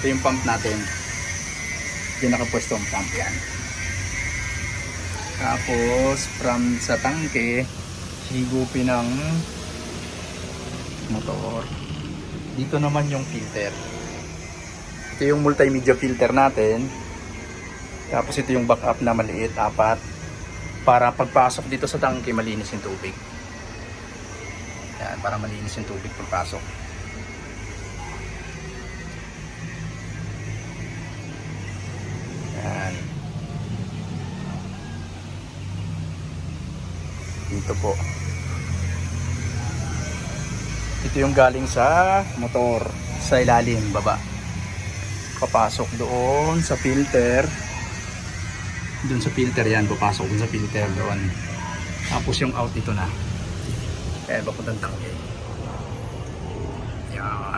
Ito yung pump natin. Diyan nakapwesto ang pump yan. Tapos from sa tangke, higupin ng motor. Dito naman yung filter. Ito yung multimedia filter natin. Tapos ito yung backup na maliit, 4. Para pagpasok dito sa tangke, malinis yung tubig. Yan, para malinis yung tubig pagpasok. Yan. Dito po. Ito yung galing sa motor, sa ilalim, baba. Papasok doon sa filter. Doon sa filter yan, papasok doon sa filter doon. Tapos yung out ito na. Kaya papuntang tangke. Yan.